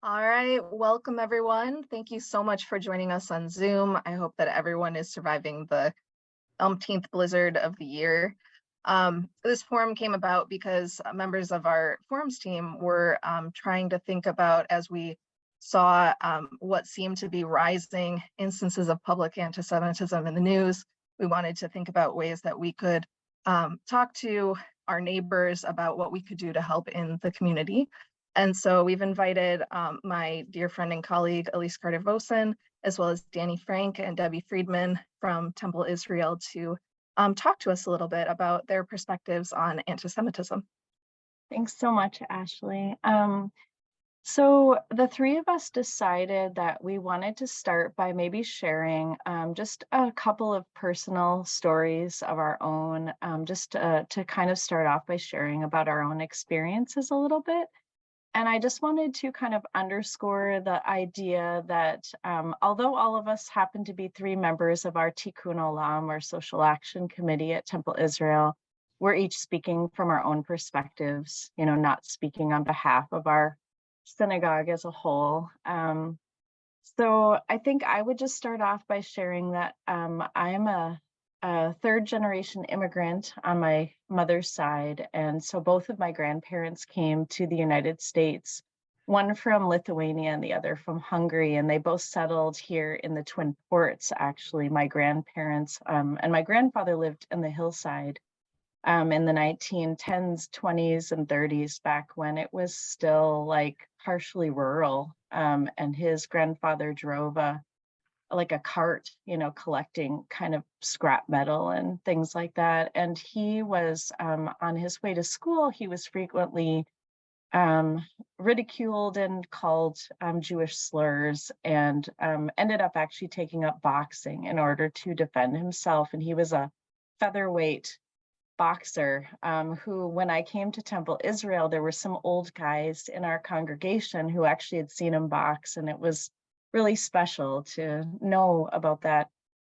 All right, welcome everyone. Thank you so much for joining us on Zoom. I hope that everyone is surviving the umpteenth blizzard of the year. This forum came about because members of our forums team were trying to think about, as we saw what seemed to be rising instances of public anti-Semitism in the news, we wanted to think about ways that we could talk to our neighbors about what we could do to help in the community. And so we've invited my dear friend and colleague, Elyse Vosen, as well as Danny Frank and Debbie Friedman from Temple Israel to talk to us a little bit about their perspectives on anti-Semitism. Thanks so much, Ashley. So the three of us decided that we wanted to start by maybe sharing just a couple of personal stories of our own, just to kind of start off by sharing about our own experiences a little bit. And I just wanted to kind of underscore the idea that although all of us happen to be three members of our Tikkun Olam, or Social Action Committee at Temple Israel, we're each speaking from our own perspectives, not speaking on behalf of our synagogue as a whole. So I think I would just start off by sharing that I am a third generation immigrant on my mother's side. And so both of my grandparents came to the United States, one from Lithuania and the other from Hungary. And they both settled here in the Twin Ports, actually, my grandparents. And my grandfather lived in the hillside in the 1910s, 20s, and 30s, back when it was still like partially rural. And his grandfather drove a cart, collecting kind of scrap metal and things like that. And he was on his way to school, he was frequently ridiculed and called Jewish slurs, and ended up actually taking up boxing in order to defend himself. And he was a featherweight boxer who, when I came to Temple Israel, there were some old guys in our congregation who actually had seen him box, and it was really special to know about that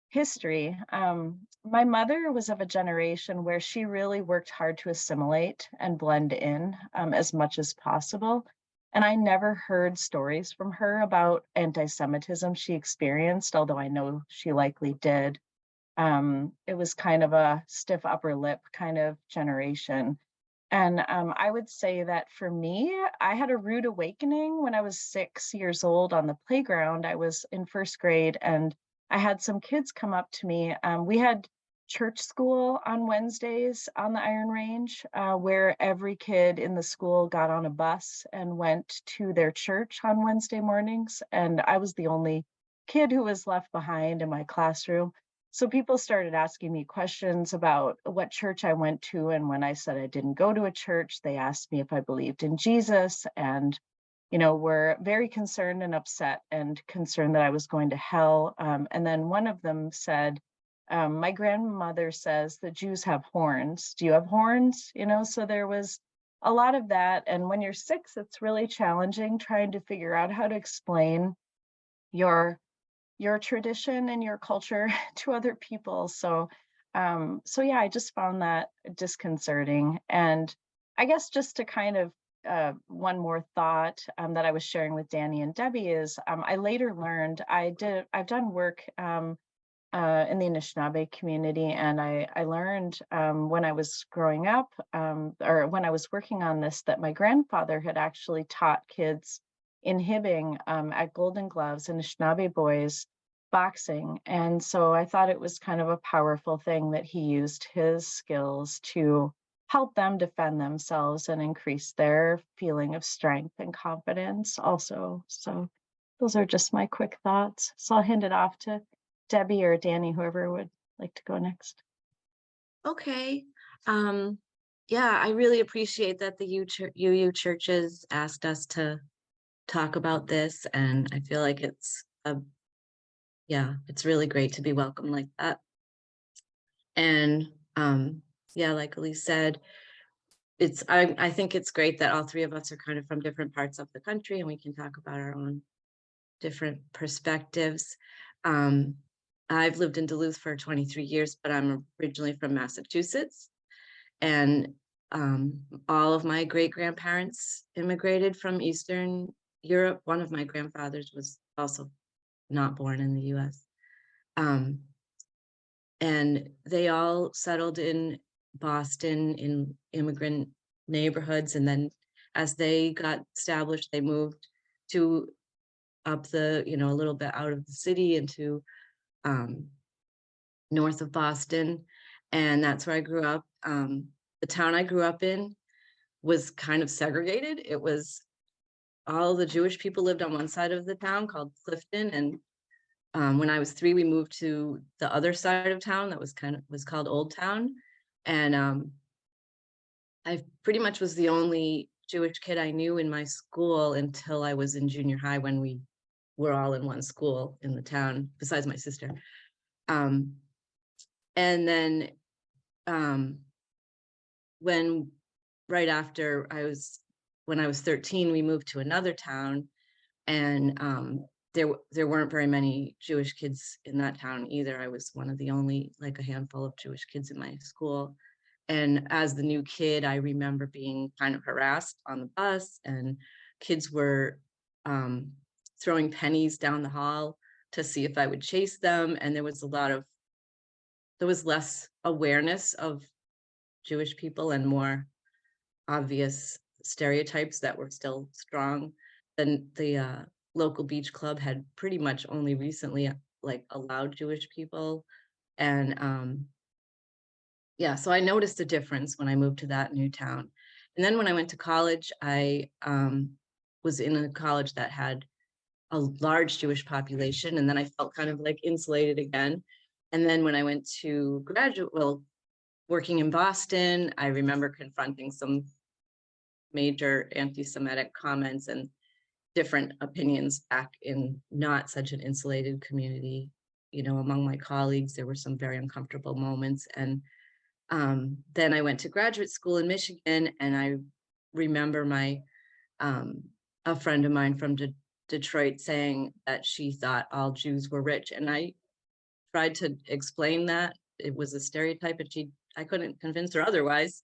history. My mother was of a generation where she really worked hard to assimilate and blend in as much as possible. And I never heard stories from her about anti-Semitism she experienced, although I know she likely did. It was kind of a stiff upper lip kind of generation. And I would say that for me, I had a rude awakening when I was 6 years old on the playground. I was in first grade, and I had some kids come up to me. We had church school on Wednesdays on the Iron Range, where every kid in the school got on a bus and went to their church on Wednesday mornings. And I was the only kid who was left behind in my classroom. So people started asking me questions about what church I went to. And when I said I didn't go to a church, they asked me if I believed in Jesus, and, were very concerned and upset and concerned that I was going to hell. And then one of them said, my grandmother says that Jews have horns. Do you have horns? So there was a lot of that. And when you're 6, it's really challenging trying to figure out how to explain your tradition and your culture to other people. So yeah, I just found that disconcerting. And I guess just to kind of one more thought that I was sharing with Danny and Debbie is I later learned I've done work in the Anishinaabe community, and I learned when I was growing up, or when I was working on this, that my grandfather had actually taught kids in Hibbing at Golden Gloves, Anishinaabe boys, boxing. And so I thought it was kind of a powerful thing that he used his skills to help them defend themselves and increase their feeling of strength and confidence also. So those are just my quick thoughts. So I'll hand it off to Debbie or Danny, whoever would like to go next. Okay. Yeah, I really appreciate that the UU churches asked us to talk about this, and I feel like it's really great to be welcomed like that. And yeah, like Elyse said, I think it's great that all three of us are kind of from different parts of the country, and we can talk about our own different perspectives. I've lived in Duluth for 23 years, but I'm originally from Massachusetts, and all of my great grandparents immigrated from Eastern Europe. One of my grandfathers was also not born in the US. Um, and they all settled in Boston in immigrant neighborhoods. And then as they got established, they moved to up the, a little bit out of the city into north of Boston. And that's where I grew up. The town I grew up in was kind of segregated. It was all the Jewish people lived on one side of the town called Clifton. And when I was 3, we moved to the other side of town that was called Old Town. And I pretty much was the only Jewish kid I knew in my school until I was in junior high, when we were all in one school in the town, besides my sister. And then right after when I was 13, we moved to another town, and there weren't very many Jewish kids in that town either. I was one of the only, like, a handful of Jewish kids in my school. And as the new kid, I remember being kind of harassed on the bus, and kids were throwing pennies down the hall to see if I would chase them. And there was less awareness of Jewish people and more obvious stereotypes that were still strong. And the local beach club had pretty much only recently allowed Jewish people. And yeah, so I noticed a difference when I moved to that new town. And then when I went to college, I was in a college that had a large Jewish population, and then I felt kind of like insulated again. And then when I went to working in Boston, I remember confronting some major anti-Semitic comments and different opinions back in not such an insulated community. Among my colleagues, there were some very uncomfortable moments. And then I went to graduate school in Michigan, and I remember a friend of mine from Detroit saying that she thought all Jews were rich. And I tried to explain that it was a stereotype, and I couldn't convince her otherwise.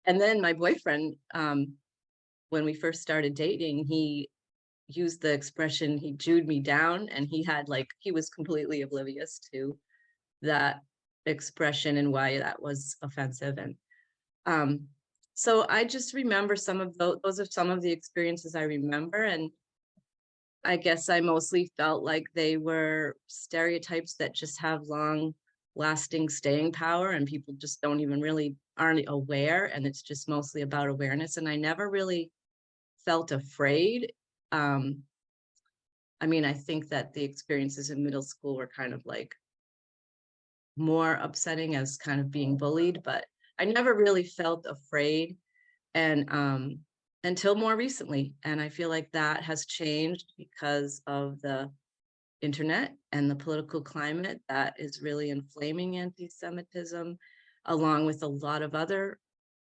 And then my boyfriend, when we first started dating, he used the expression, he Jewed me down, and he was completely oblivious to that expression and why that was offensive. And so I just remember some of those are some of the experiences I remember. And I guess I mostly felt like they were stereotypes that just have long lasting staying power, and people just aren't aware. And it's just mostly about awareness. And I never really felt afraid. I think that the experiences in middle school were kind of like more upsetting as kind of being bullied, but I never really felt afraid. And until more recently. And I feel like that has changed because of the internet and the political climate that is really inflaming anti-Semitism, along with a lot of other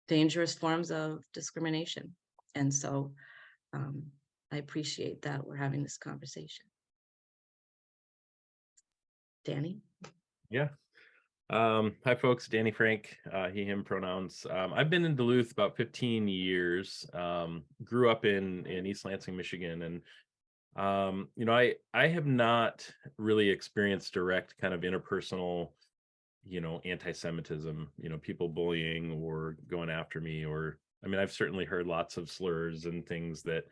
dangerous forms of discrimination. And so I appreciate that we're having this conversation. Danny? Yeah. Hi folks, Danny Frank, he, him pronouns. I've been in Duluth about 15 years, grew up in East Lansing, Michigan. And, I have not really experienced direct kind of interpersonal, anti-Semitism, people bullying or going after me, or, I've certainly heard lots of slurs and things that,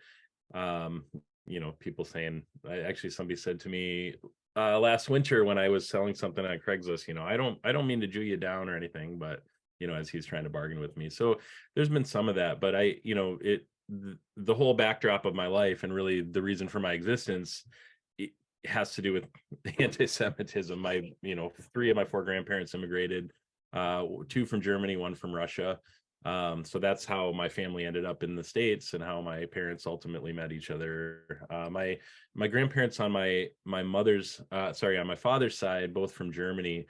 people saying, somebody said to me, last winter when I was selling something on Craigslist, I don't mean to Jew you down or anything, but, as he's trying to bargain with me. So there's been some of that, but the whole backdrop of my life and really the reason for my existence, it has to do with anti-Semitism. 3 of my 4 grandparents immigrated, 2 from Germany, 1 from Russia. So that's how my family ended up in the States and how my parents ultimately met each other. My grandparents on my father's side, both from Germany.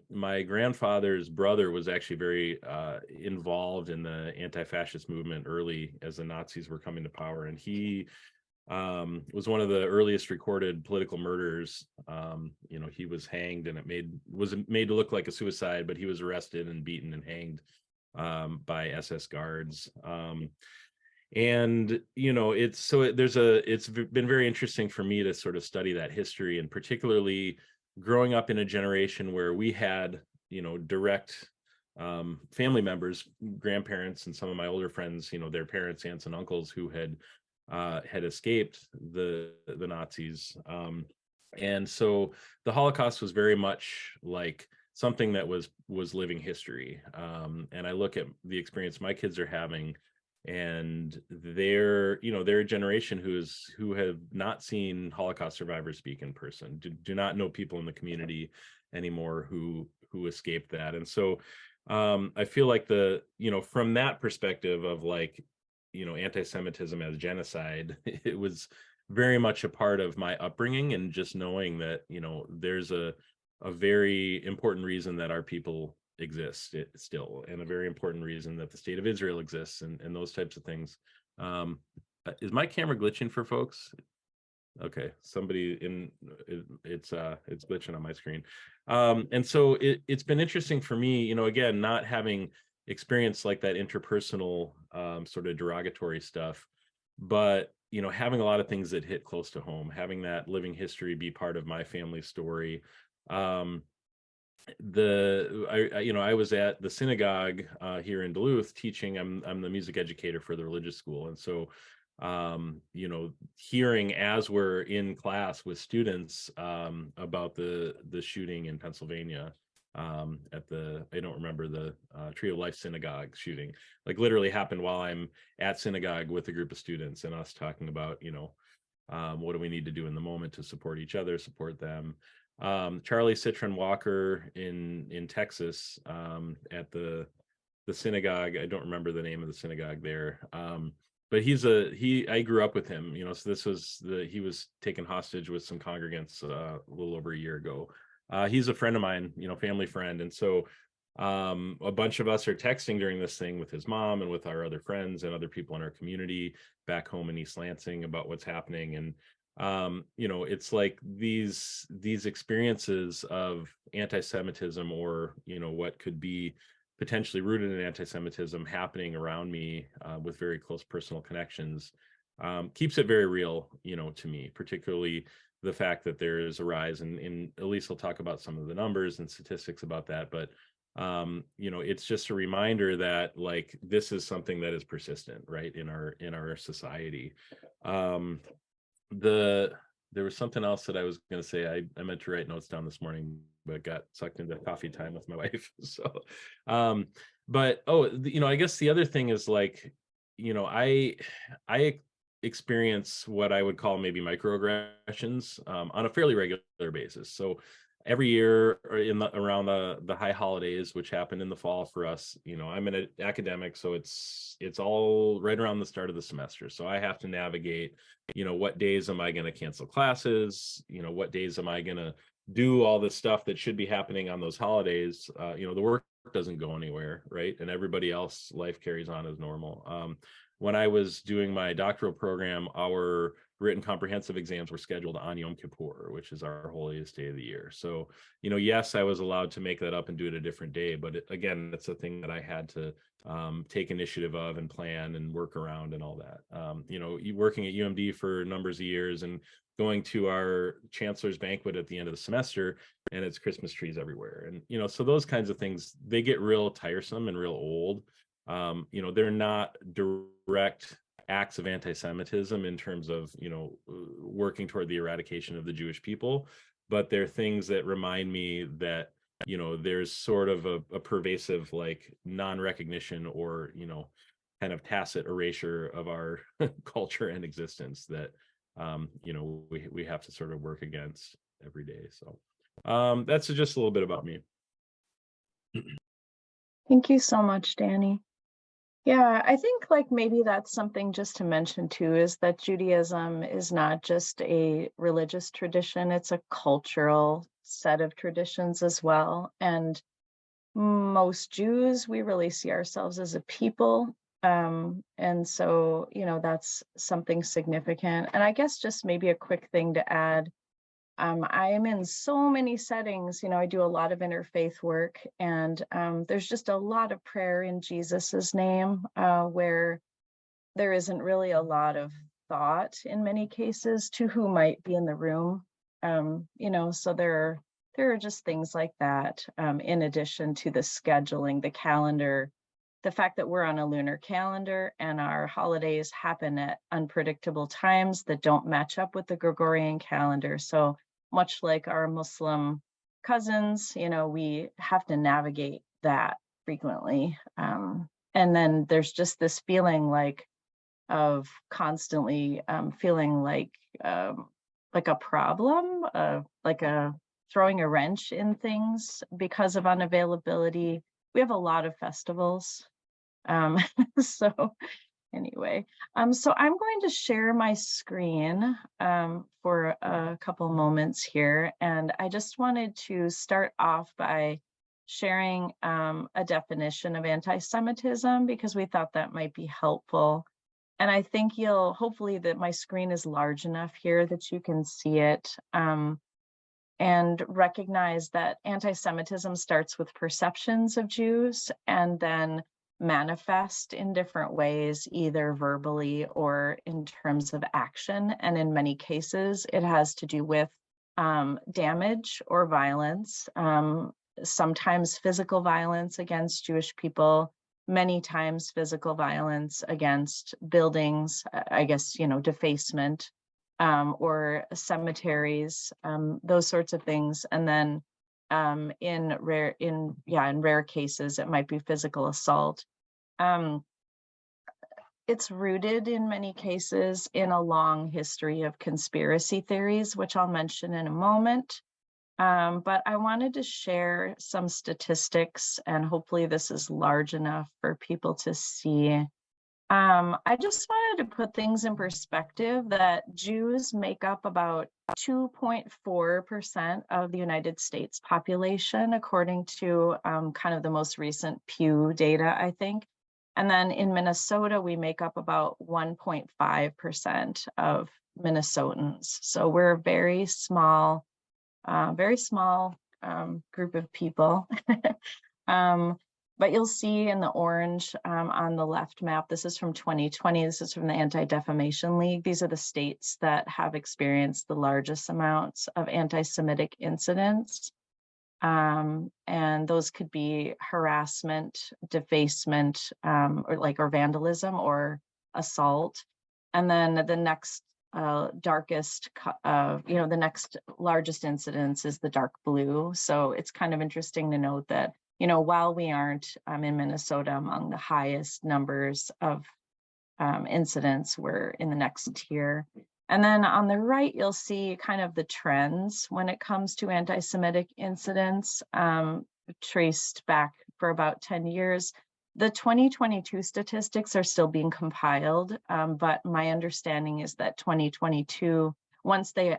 My grandfather's brother was actually very involved in the anti-fascist movement early as the Nazis were coming to power. And he was one of the earliest recorded political murders. He was hanged, and it was made to look like a suicide, but he was arrested and beaten and hanged by SS guards. And, it's been very interesting for me to sort of study that history, and particularly growing up in a generation where we had, direct family members, grandparents, and some of my older friends, their parents, aunts and uncles who had escaped the Nazis. And so the Holocaust was very much like something that was living history. And I look at the experience my kids are having, and they're a generation who have not seen Holocaust survivors speak in person, do not know people in the community anymore who escaped that. And so I feel like from that perspective of like, anti-Semitism as genocide, it was very much a part of my upbringing, and just knowing that, there's a very important reason that our people exist still, and a very important reason that the state of Israel exists, and those types of things. Is my camera glitching for folks? Okay, somebody it's glitching on my screen. And so it's been interesting for me, again, not having experience like that interpersonal sort of derogatory stuff, but having a lot of things that hit close to home, having that living history be part of my family story. I was at the synagogue here in Duluth teaching. I'm the music educator for the religious school, and so hearing as we're in class with students about the shooting in Pennsylvania at I don't remember, the Tree of Life synagogue shooting, like literally happened while I'm at synagogue with a group of students, and us talking about what do we need to do in the moment to support each other, support them. Charlie Citron Walker in Texas at the synagogue. I don't remember the name of the synagogue there. But I grew up with him, so this was he was taken hostage with some congregants a little over a year ago. He's a friend of mine, family friend. And so a bunch of us are texting during this thing with his mom and with our other friends and other people in our community back home in East Lansing about what's happening. And it's like these experiences of anti-Semitism, or what could be potentially rooted in anti-Semitism happening around me with very close personal connections, keeps it very real, to me, particularly the fact that there is a rise, and Elyse will talk about some of the numbers and statistics about that, but it's just a reminder that like this is something that is persistent, right, in our society. There was something else that I was going to say. I meant to write notes down this morning, but got sucked into coffee time with my wife. So, but I guess the other thing is like, I experience what I would call maybe microaggressions on a fairly regular basis. So every year, or around the high holidays, which happen in the fall for us, I'm an academic, so it's all right around the start of the semester. So I have to navigate, what days am I going to cancel classes? What days am I going to do all this stuff that should be happening on those holidays? The work doesn't go anywhere, right? And everybody else, life carries on as normal. When I was doing my doctoral program, our written comprehensive exams were scheduled on Yom Kippur, which is our holiest day of the year. So, yes, I was allowed to make that up and do it a different day. But again, it's a thing that I had to take initiative of and plan and work around and all that. Working at UMD for numbers of years and going to our chancellor's banquet at the end of the semester, and it's Christmas trees everywhere. And, so those kinds of things, they get real tiresome and real old. They're not direct acts of anti-Semitism in terms of, working toward the eradication of the Jewish people, but they're things that remind me that, there's sort of a pervasive like non-recognition or, kind of tacit erasure of our culture and existence that, we have to sort of work against every day. So that's just a little bit about me. Thank you so much, Danny. Yeah, I think like maybe that's something just to mention too, is that Judaism is not just a religious tradition, it's a cultural set of traditions as well. And most Jews, we really see ourselves as a people. And so, that's something significant. And I guess just maybe a quick thing to add. I am in so many settings, I do a lot of interfaith work, and there's just a lot of prayer in Jesus's name, where there isn't really a lot of thought in many cases to who might be in the room. So there are just things like that, in addition to the scheduling, the calendar, the fact that we're on a lunar calendar and our holidays happen at unpredictable times that don't match up with the Gregorian calendar. So much like our Muslim cousins, we have to navigate that frequently. And then there's just this feeling of constantly feeling like a problem, like throwing a wrench in things because of unavailability. We have a lot of festivals. So anyway, so I'm going to share my screen for a couple moments here. And I just wanted to start off by sharing a definition of anti-Semitism, because we thought that might be helpful. And I think hopefully that my screen is large enough here that you can see it, and recognize that anti-Semitism starts with perceptions of Jews and then manifest in different ways, either verbally or in terms of action. And in many cases, it has to do with damage or violence, sometimes physical violence against Jewish people, many times physical violence against buildings, defacement, or cemeteries, those sorts of things. And then in rare cases, it might be physical assault. It's rooted in many cases in a long history of conspiracy theories, which I'll mention in a moment. But I wanted to share some statistics, and hopefully this is large enough for people to see. I just wanted to put things in perspective that Jews make up about 2.4% of the United States population, according to kind of the most recent Pew data, I think. And then in Minnesota, we make up about 1.5% of Minnesotans. So we're a very small group of people. But you'll see in the orange on the left map, this is from 2020, this is from the Anti-Defamation League. These are the states that have experienced the largest amounts of anti-Semitic incidents. And those could be harassment, defacement, or vandalism or assault. And then the next the next largest incidence is the dark blue. So it's kind of interesting to note that, while we aren't in Minnesota among the highest numbers of incidents, we're in the next tier. And then on the right, you'll see kind of the trends when it comes to anti-Semitic incidents, traced back for about 10 years. The 2022 statistics are still being compiled, but my understanding is that 2022, once they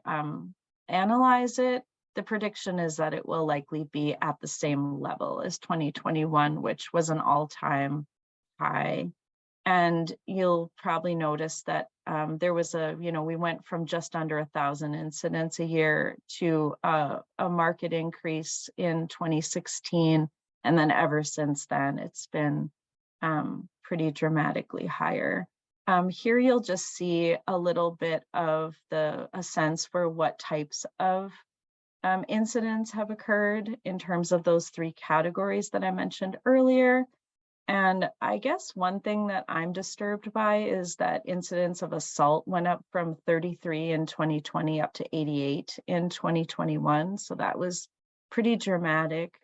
analyze it, the prediction is that it will likely be at the same level as 2021, which was an all-time high. And you'll probably notice that there was we went from just under 1,000 incidents a year to a market increase in 2016. And then ever since then, it's been pretty dramatically higher. Here you'll just see a little bit of a sense for what types of incidents have occurred in terms of those three categories that I mentioned earlier. And I guess one thing that I'm disturbed by is that incidents of assault went up from 33 in 2020 up to 88 in 2021. So that was pretty dramatic.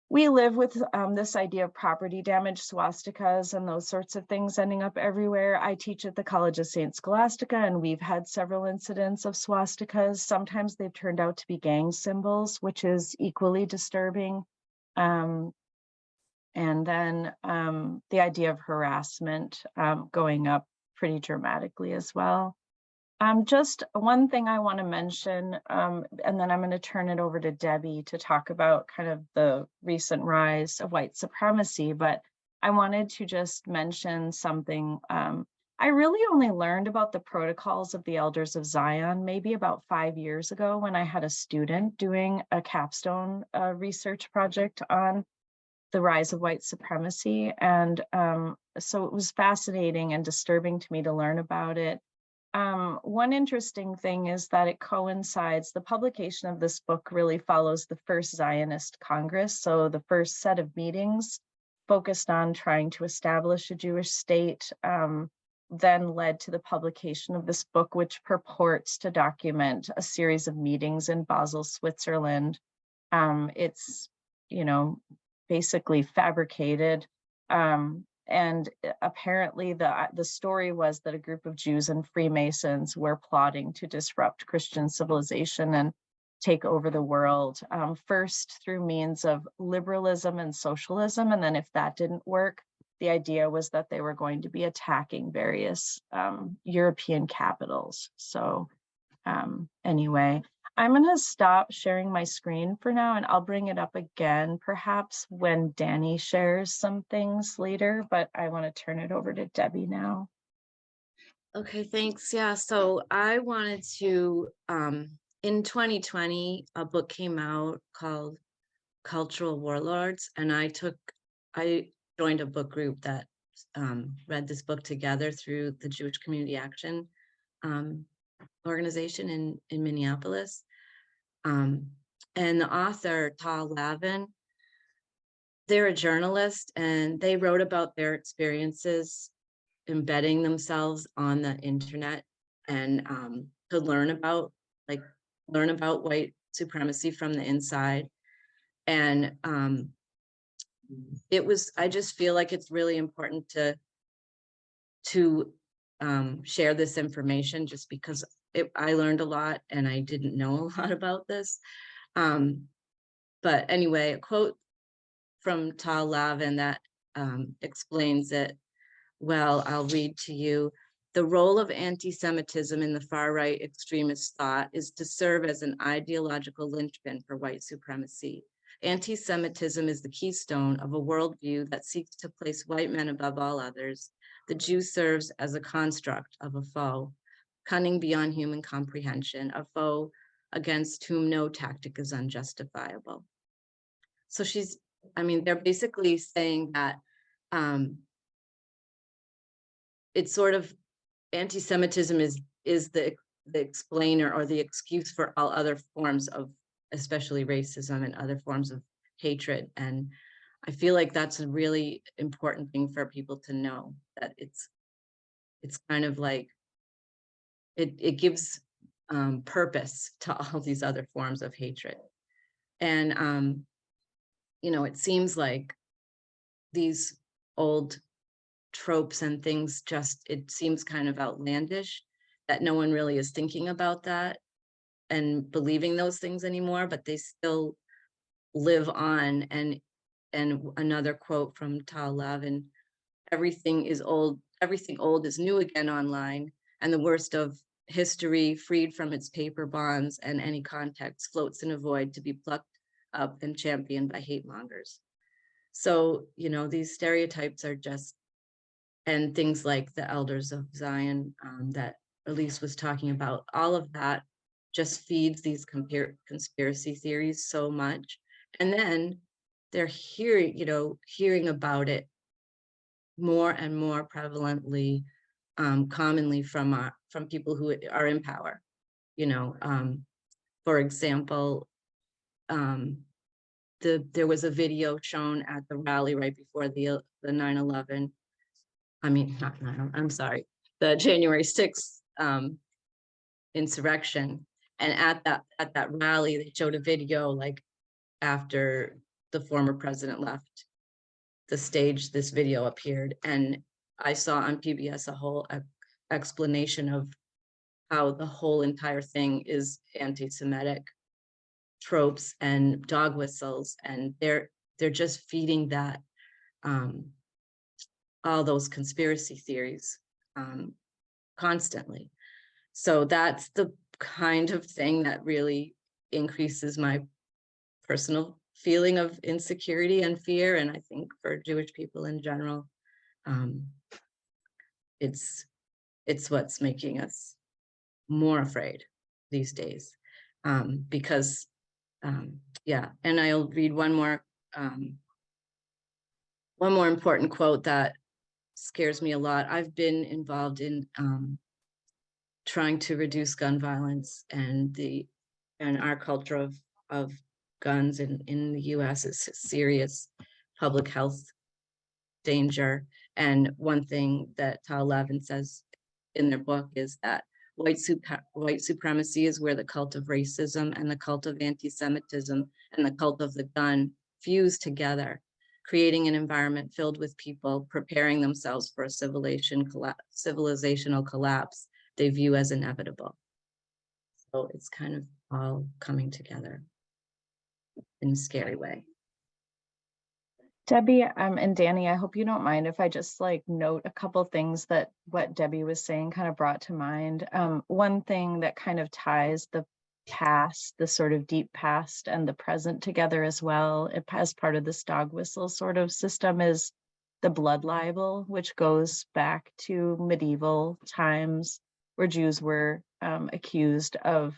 We live with this idea of property damage, swastikas, and those sorts of things ending up everywhere. I teach at the College of St. Scholastica, and we've had several incidents of swastikas. Sometimes they've turned out to be gang symbols, which is equally disturbing. And then the idea of harassment going up pretty dramatically as well. Just one thing I want to mention, and then I'm going to turn it over to Debbie to talk about kind of the recent rise of white supremacy, but I wanted to just mention something. I really only learned about the protocols of the Elders of Zion maybe about 5 years ago when I had a student doing a capstone research project on the rise of white supremacy. And so it was fascinating and disturbing to me to learn about it. One interesting thing is that it coincides, the publication of this book really follows the first Zionist Congress. So the first set of meetings focused on trying to establish a Jewish state, then led to the publication of this book, which purports to document a series of meetings in Basel, Switzerland. It's, you know, basically fabricated. And apparently the story was that a group of Jews and Freemasons were plotting to disrupt Christian civilization and take over the world, first through means of liberalism and socialism. And then if that didn't work, the idea was that they were going to be attacking various European capitals. So anyway, I'm going to stop sharing my screen for now, and I'll bring it up again, perhaps when Danny shares some things later, but I want to turn it over to Debbie now. Okay, thanks. Yeah, so I wanted to, in 2020, a book came out called Cultural Warlords, and I joined a book group that read this book together through the Jewish Community Action organization in Minneapolis. And the author, Tal Lavin, they're a journalist, and they wrote about their experiences embedding themselves on the internet and to learn about white supremacy from the inside. And I just feel like it's really important to share this information, just because I learned a lot and I didn't know a lot about this. But anyway, a quote from Tal Lavin that explains it well. I'll read to you. The role of anti-Semitism in the far-right extremist thought is to serve as an ideological linchpin for white supremacy. Anti-Semitism is the keystone of a worldview that seeks to place white men above all others. The Jew serves as a construct of a foe, cunning beyond human comprehension, a foe against whom no tactic is unjustifiable. So they're basically saying that it's sort of anti-Semitism is the explainer or the excuse for all other forms of, especially racism and other forms of hatred. And I feel like that's a really important thing for people to know, that it's kind of like it gives purpose to all these other forms of hatred. And it seems like these old tropes and things, it seems kind of outlandish that no one really is thinking about that and believing those things anymore, but they still live on. And another quote from Tal Lavin, everything old is new again online, and the worst of history, freed from its paper bonds and any context, floats in a void to be plucked up and championed by hate mongers. So, these stereotypes are just, and things like the Elders of Zion that Elyse was talking about, all of that just feeds these conspiracy theories so much. And then they're hearing about it more and more prevalently, commonly from people who are in power. For example, there was a video shown at the rally right before the 9/11. The January 6th insurrection. And at that rally, they showed a video like after the former president left the stage, this video appeared, and I saw on PBS a whole explanation of how the whole entire thing is anti-Semitic tropes and dog whistles, and they're just feeding that all those conspiracy theories constantly. So that's the kind of thing that really increases my personal feeling of insecurity and fear. And I think for Jewish people in general, it's what's making us more afraid these days. And I'll read one more one more important quote that scares me a lot. I've been involved in trying to reduce gun violence, and our culture of guns in the US is serious public health danger. And one thing that Tal Levin says in their book is that white supremacy is where the cult of racism and the cult of anti-Semitism and the cult of the gun fuse together, creating an environment filled with people preparing themselves for a civilizational collapse they view as inevitable. So it's kind of all coming together in a scary way. Debbie and Danny, I hope you don't mind if I just like note a couple things that what Debbie was saying kind of brought to mind. One thing that kind of ties the past, the sort of deep past and the present together as well, as part of this dog whistle sort of system, is the blood libel, which goes back to medieval times where Jews were accused of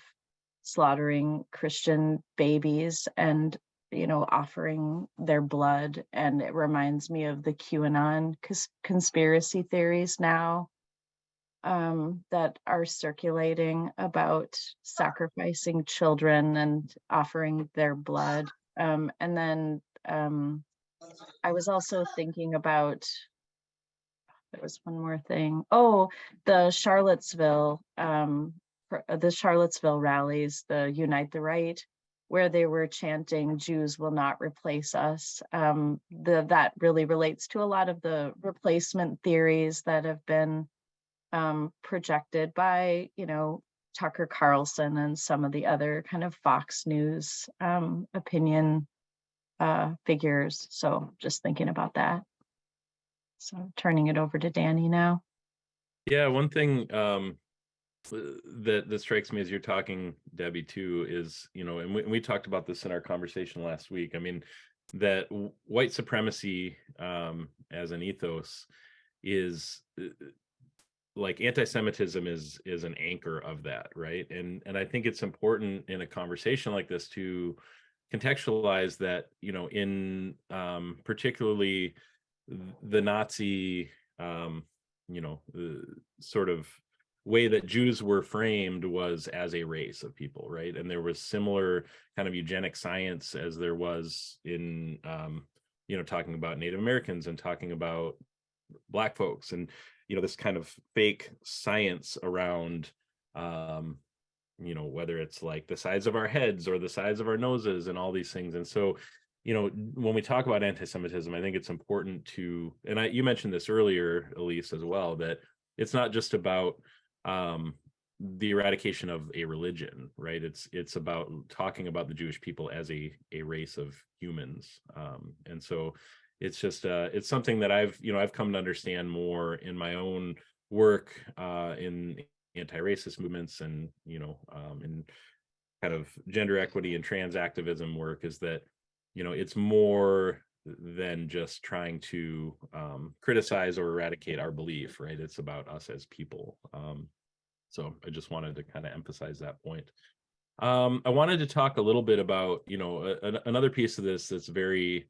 slaughtering Christian babies and offering their blood. And it reminds me of the QAnon conspiracy theories now that are circulating about sacrificing children and offering their blood. And then I was also thinking about, there was one more thing. Oh, the Charlottesville rallies, the Unite the Right, where they were chanting, "Jews will not replace us." That really relates to a lot of the replacement theories that have been projected by, Tucker Carlson and some of the other kind of Fox News opinion figures. So just thinking about that. So turning it over to Danny now. Yeah, one thing that strikes me as you're talking, Debbie, too, is, and we talked about this in our conversation last week. I mean, that white supremacy as an ethos is like anti-Semitism is an anchor of that, right? And I think it's important in a conversation like this to contextualize that, in particularly the Nazi, sort of way that Jews were framed was as a race of people, right? And there was similar kind of eugenic science as there was in, talking about Native Americans and talking about Black folks, and this kind of fake science around, whether it's like the size of our heads or the size of our noses and all these things. And so, when we talk about anti-Semitism, I think it's important to, and you mentioned this earlier, Elyse, as well, that it's not just about the eradication of a religion, right? It's about talking about the Jewish people as a race of humans. And so it's just it's something that I've come to understand more in my own work in anti-racist movements and in kind of gender equity and trans activism work, is that it's more than just trying to criticize or eradicate our belief, right? It's about us as people. So I just wanted to kind of emphasize that point. I wanted to talk a little bit about another piece of this that's very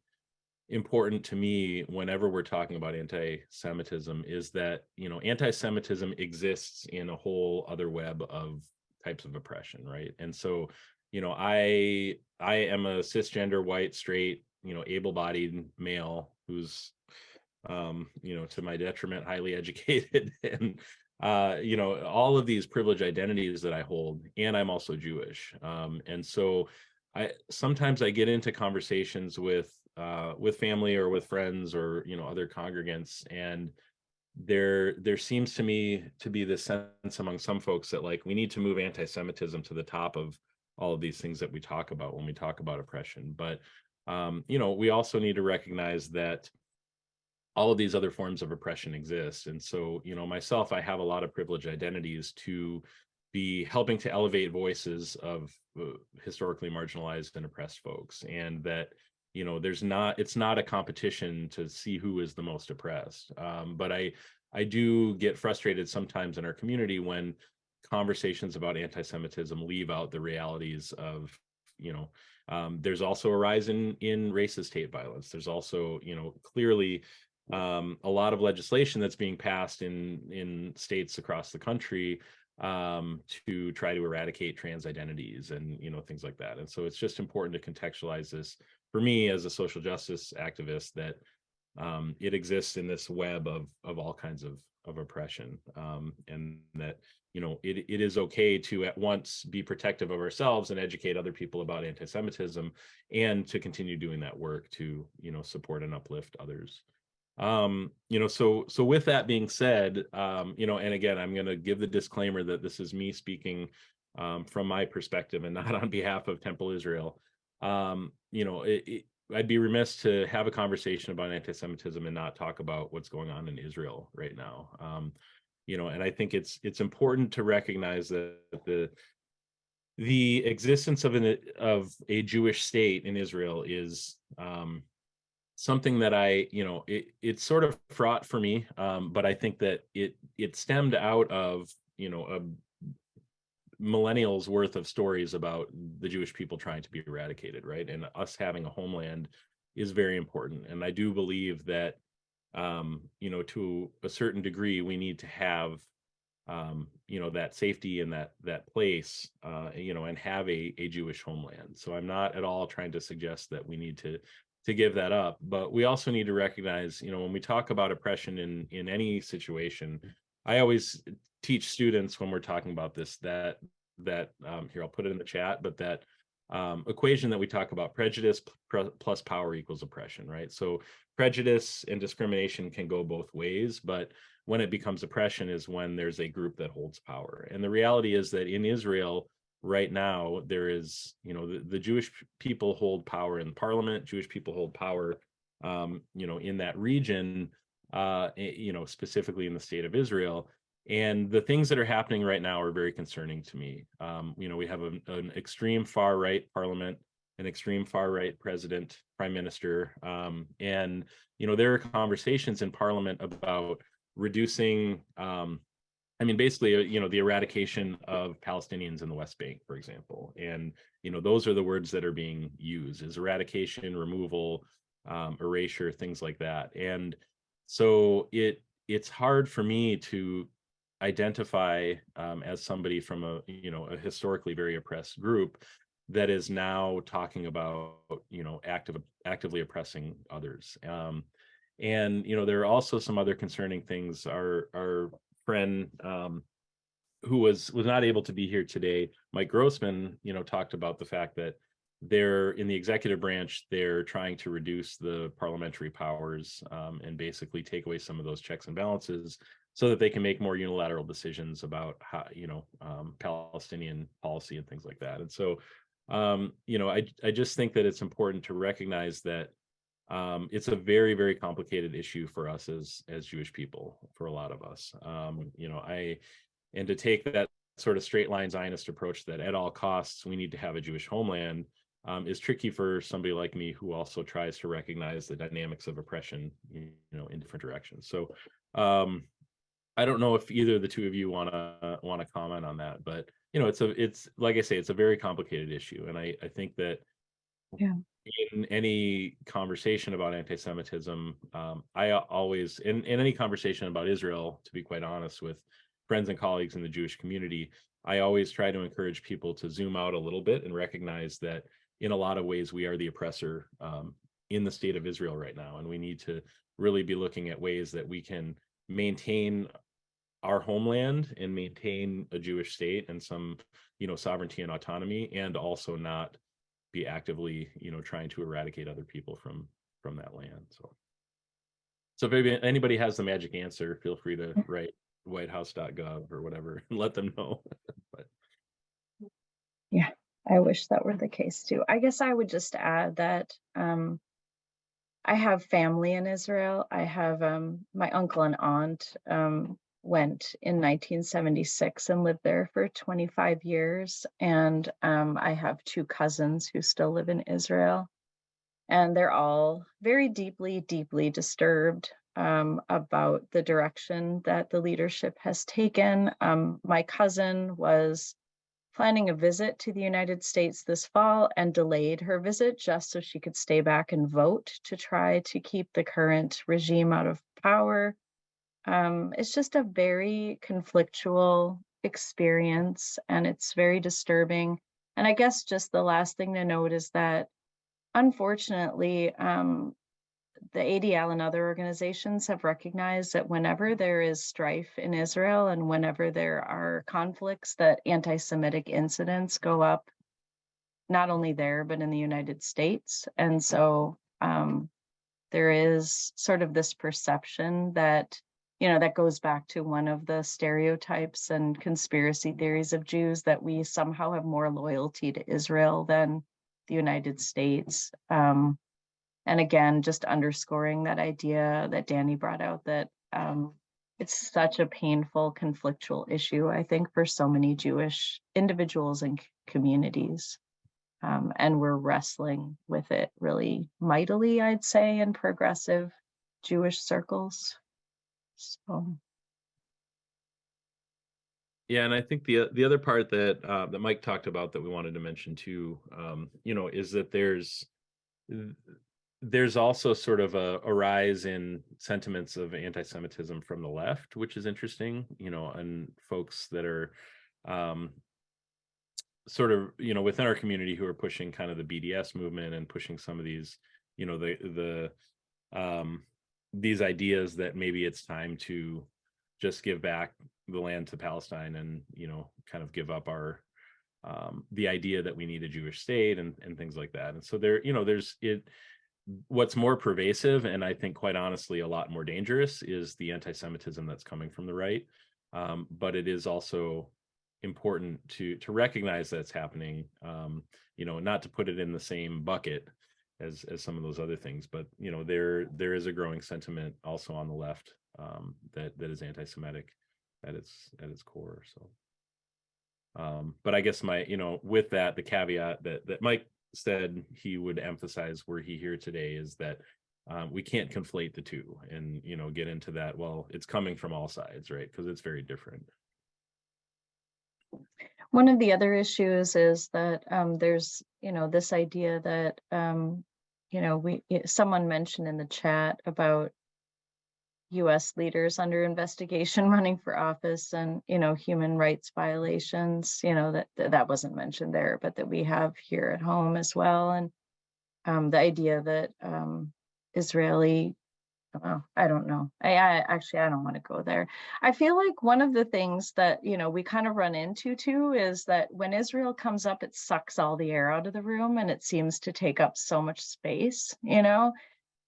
important to me whenever we're talking about anti-Semitism, is that anti-Semitism exists in a whole other web of types of oppression, right? And so I am a cisgender, white, straight, able-bodied male who's to my detriment highly educated, and all of these privileged identities that I hold, and I'm also Jewish. And so sometimes I get into conversations with family or with friends or other congregants, and there seems to me to be this sense among some folks that like we need to move anti-Semitism to the top of all of these things that we talk about when we talk about oppression. But we also need to recognize that all of these other forms of oppression exist. And so myself, I have a lot of privileged identities to be helping to elevate voices of historically marginalized and oppressed folks, and that it's not a competition to see who is the most oppressed. But I do get frustrated sometimes in our community when conversations about anti-Semitism leave out the realities of there's also a rise in racist hate violence. There's also, clearly a lot of legislation that's being passed in states across the country to try to eradicate trans identities and, things like that. And so it's just important to contextualize this for me as a social justice activist, that it exists in this web of all kinds of oppression, and that it is okay to at once be protective of ourselves and educate other people about anti-Semitism, and to continue doing that work to support and uplift others. So with that being said, and again, I'm going to give the disclaimer that this is me speaking from my perspective and not on behalf of Temple Israel. I'd be remiss to have a conversation about anti-Semitism and not talk about what's going on in Israel right now. And I think it's important to recognize that the existence of a Jewish state in Israel is something that it's sort of fraught for me, but I think that it stemmed out of a millennials worth of stories about the Jewish people trying to be eradicated, right? And us having a homeland is very important. And I do believe that, to a certain degree, we need to have, that safety in that place, and have a Jewish homeland. So I'm not at all trying to suggest that we need to give that up, but we also need to recognize, when we talk about oppression in any situation, I always teach students when we're talking about this that here, I'll put it in the chat, but that equation that we talk about, prejudice plus power equals oppression, right? So prejudice and discrimination can go both ways, but when it becomes oppression is when there's a group that holds power. And the reality is that in Israel right now, there is, the Jewish people hold power in parliament, Jewish people hold power, in that region, specifically in the state of Israel. And the things that are happening right now are very concerning to me. We have an extreme far right parliament, an extreme far right president, prime minister, and there are conversations in parliament about reducing, basically, the eradication of Palestinians in the West Bank, for example. And those are the words that are being used: is eradication, removal, erasure, things like that. And so it's hard for me to identify as somebody from a historically very oppressed group that is now talking about actively oppressing others. And there are also some other concerning things. Our friend who was not able to be here today, Mike Grossman, talked about the fact that they're in the executive branch, they're trying to reduce the parliamentary powers and basically take away some of those checks and balances so that they can make more unilateral decisions about how, Palestinian policy and things like that. And so, I just think that it's important to recognize that it's a very, very complicated issue for us as Jewish people, for a lot of us. And to take that sort of straight line Zionist approach that at all costs we need to have a Jewish homeland is tricky for somebody like me who also tries to recognize the dynamics of oppression, in different directions. So I don't know if either of the two of you want to comment on that, but it's like I say, it's a very complicated issue, and I think that in any conversation about anti-Semitism, I always, in any conversation about Israel, to be quite honest, with friends and colleagues in the Jewish community, I always try to encourage people to zoom out a little bit and recognize that in a lot of ways we are the oppressor in the state of Israel right now, and we need to really be looking at ways that we can maintain our homeland and maintain a Jewish state and some, sovereignty and autonomy, and also not be actively, trying to eradicate other people from that land. So if anybody has the magic answer, feel free to write whitehouse.gov or whatever and let them know. But yeah, I wish that were the case too. I guess I would just add that I have family in Israel. I have my uncle and aunt went in 1976 and lived there for 25 years. And I have two cousins who still live in Israel. And they're all very deeply, deeply disturbed about the direction that the leadership has taken. My cousin was planning a visit to the United States this fall and delayed her visit just so she could stay back and vote to try to keep the current regime out of power. It's just a very conflictual experience, and it's very disturbing. And I guess just the last thing to note is that, unfortunately, the ADL and other organizations have recognized that whenever there is strife in Israel and whenever there are conflicts, that anti-Semitic incidents go up, not only there, but in the United States. And so there is sort of this perception that, that goes back to one of the stereotypes and conspiracy theories of Jews, that we somehow have more loyalty to Israel than the United States. And again, just underscoring that idea that Danny brought out, that it's such a painful, conflictual issue, I think, for so many Jewish individuals and communities. And we're wrestling with it really mightily, I'd say, in progressive Jewish circles. So. Yeah, and I think the other part that that Mike talked about that we wanted to mention too, is that there's also sort of a rise in sentiments of anti-Semitism from the left, which is interesting, and folks that are sort of, within our community who are pushing kind of the BDS movement and pushing some of these, these ideas that maybe it's time to just give back the land to Palestine and, kind of give up our the idea that we need a Jewish state and things like that. And so what's more pervasive, and I think quite honestly a lot more dangerous, is the anti-Semitism that's coming from the right. But it is also important to recognize that's happening, not to put it in the same bucket as some of those other things, but there is a growing sentiment also on the left that is anti-Semitic at its core. So but I guess with that, the caveat that Mike said he would emphasize were he here today is that we can't conflate the two and get into that, well, it's coming from all sides, right? Because it's very different. One of the other issues is that there's this idea that someone mentioned in the chat about U.S. leaders under investigation running for office and human rights violations, that wasn't mentioned there, but that we have here at home as well. And the idea that Israeli, I don't know. I don't want to go there. I feel like one of the things that, we kind of run into too is that when Israel comes up, it sucks all the air out of the room and it seems to take up so much space,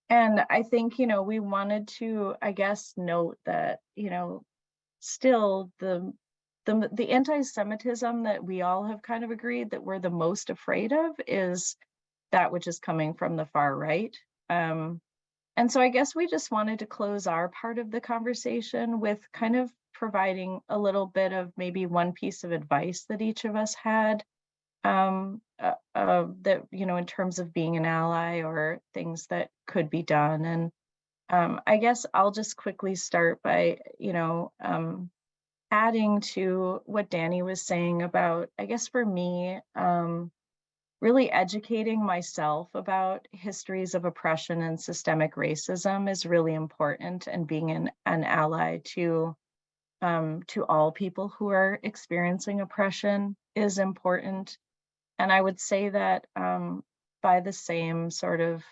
And I think, we wanted to, I guess, note that, still the anti-Semitism that we all have kind of agreed that we're the most afraid of is that which is coming from the far right. And so I guess we just wanted to close our part of the conversation with kind of providing a little bit of maybe one piece of advice that each of us had, that, in terms of being an ally or things that could be done. And I guess I'll just quickly start by, adding to what Danny was saying about, I guess for me, really educating myself about histories of oppression and systemic racism is really important, and being an ally to all people who are experiencing oppression is important. And I would say that by the same sort of,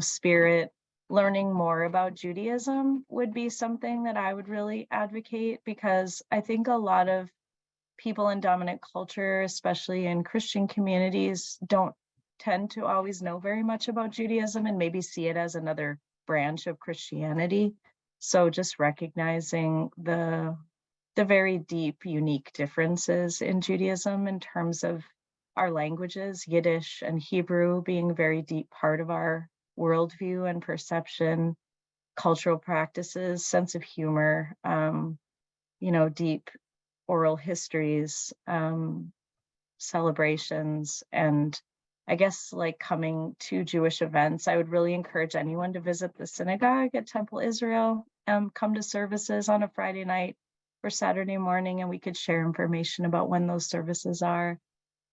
spirit, learning more about Judaism would be something that I would really advocate, because I think a lot of people in dominant culture, especially in Christian communities, don't tend to always know very much about Judaism and maybe see it as another branch of Christianity. So just recognizing the very deep, unique differences in Judaism in terms of our languages, Yiddish and Hebrew being a very deep part of our worldview and perception, cultural practices, sense of humor, deep oral histories, celebrations, and I guess like coming to Jewish events. I would really encourage anyone to visit the synagogue at Temple Israel, come to services on a Friday night. for Saturday morning, and we could share information about when those services are.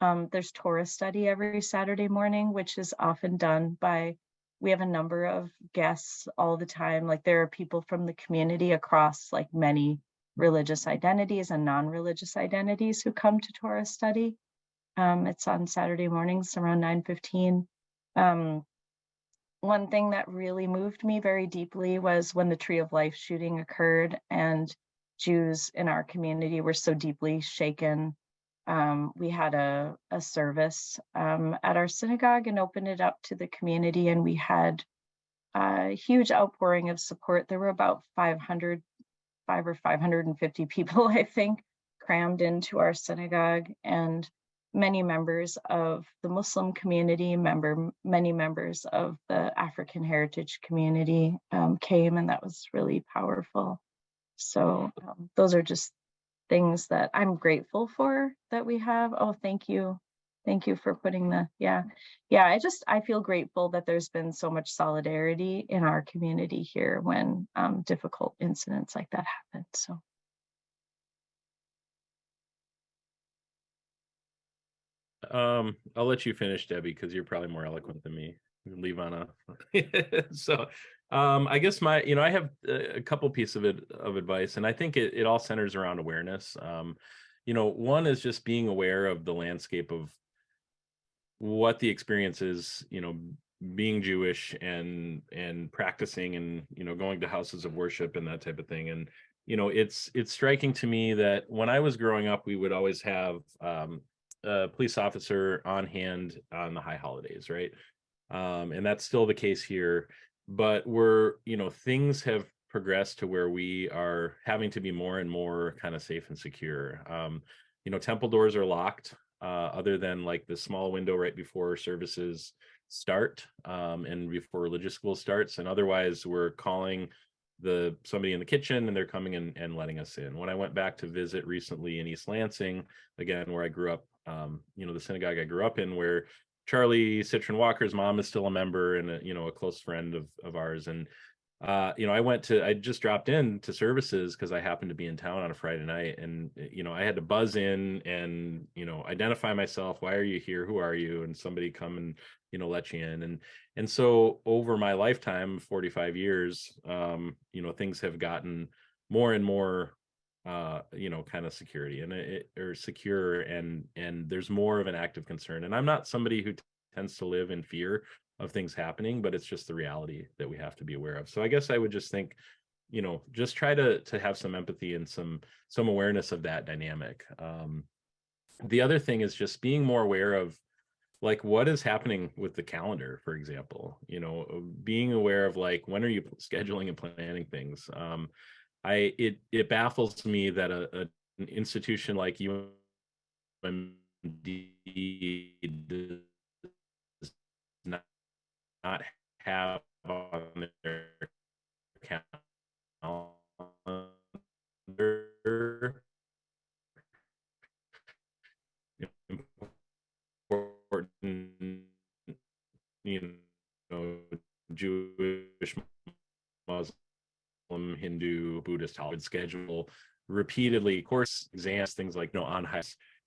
There's Torah study every Saturday morning, which is often done by, we have a number of guests all the time. Like there are people from the community across like many religious identities and non-religious identities who come to Torah study. It's on Saturday mornings around 9:15. One thing that really moved me very deeply was when the Tree of Life shooting occurred and Jews in our community were so deeply shaken. We had a service at our synagogue and opened it up to the community, and we had a huge outpouring of support. There were about 500 or 550 people, I think, crammed into our synagogue, and many members of the Muslim community, many members of the African heritage community came, and that was really powerful. So those are just things that I'm grateful for that we have. Oh, thank you. Thank you for putting the, yeah. I feel grateful that there's been so much solidarity in our community here when difficult incidents like that happen, so. I'll let you finish, Debbie, because you're probably more eloquent than me. Leave on a so I guess I have a couple pieces of advice, and I think it all centers around awareness. One is just being aware of the landscape of what the experience is, being Jewish and practicing and going to houses of worship and that type of thing. And it's striking to me that when I was growing up, we would always have a police officer on hand on the high holidays, right? And that's still the case here, but things have progressed to where we are having to be more and more kind of safe and secure. Temple doors are locked, other than like the small window right before services start, and before religious school starts. And otherwise we're calling somebody in the kitchen and they're coming in and letting us in. When I went back to visit recently in East Lansing, again, where I grew up, the synagogue I grew up in, where Charlie Citron Walker's mom is still a member and a close friend of ours. And I just dropped in to services because I happened to be in town on a Friday night, and I had to buzz in and identify myself. Why are you here? Who are you? And somebody come and let you in. And so over my lifetime, 45 years, things have gotten more and more kind of security or secure, and there's more of an active concern. And I'm not somebody who tends to live in fear of things happening, but it's just the reality that we have to be aware of. So I guess I would just think, just try to have some empathy and some awareness of that dynamic. The other thing is just being more aware of like what is happening with the calendar, for example, being aware of like, when are you scheduling and planning things? It baffles me that an institution like UMD does not have on their calendar important, Jewish, Muslim, Hindu, Buddhist holiday schedule repeatedly, course exams, things like on high,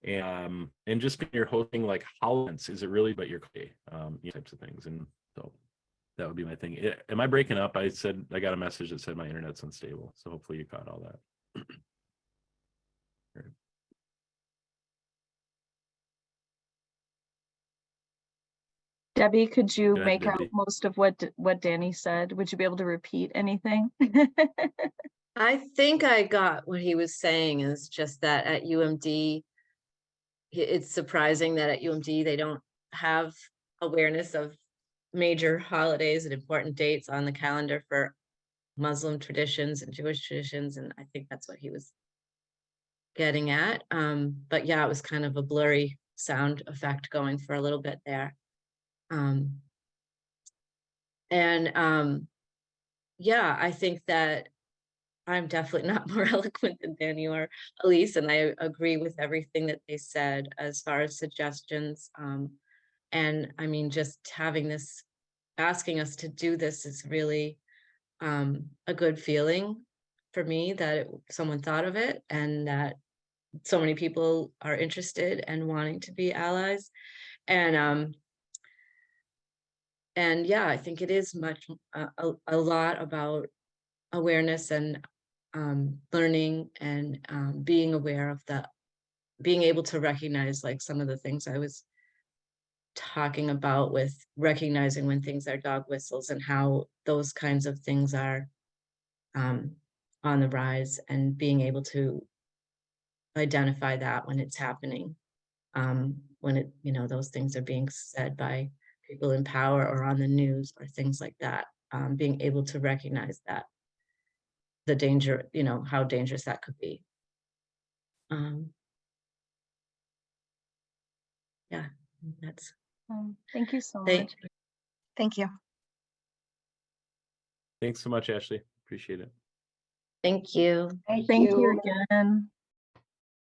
and just when you're hosting like holidays, is it really but your types of things. And so that would be my thing. Am I breaking up? I got a message that said my internet's unstable, so hopefully you caught all that. Debbie, could you ahead, make Debbie. out most of what Danny said? Would you be able to repeat anything? I think I got what he was saying, is just that at UMD, it's surprising that at UMD they don't have awareness of major holidays and important dates on the calendar for Muslim traditions and Jewish traditions. And I think that's what he was getting at. But yeah, it was kind of a blurry sound effect going for a little bit there. Yeah, I think that I'm definitely not more eloquent than Danny or Elyse, and I agree with everything that they said as far as suggestions. And I mean, just having this, asking us to do this is really a good feeling. for me that someone thought of it, and that so many people are interested and wanting to be allies. And yeah, I think it is much a lot about awareness and learning and being aware of being able to recognize like some of the things I was talking about with recognizing when things are dog whistles and how those kinds of things are on the rise, and being able to identify that when it's happening, when it, those things are being said by people in power or on the news or things like that, being able to recognize that the danger, how dangerous that could be. Yeah, that's Thank you so thank much. Thank you. Thanks so much, Ashley. Appreciate it. thank you. Thank you again.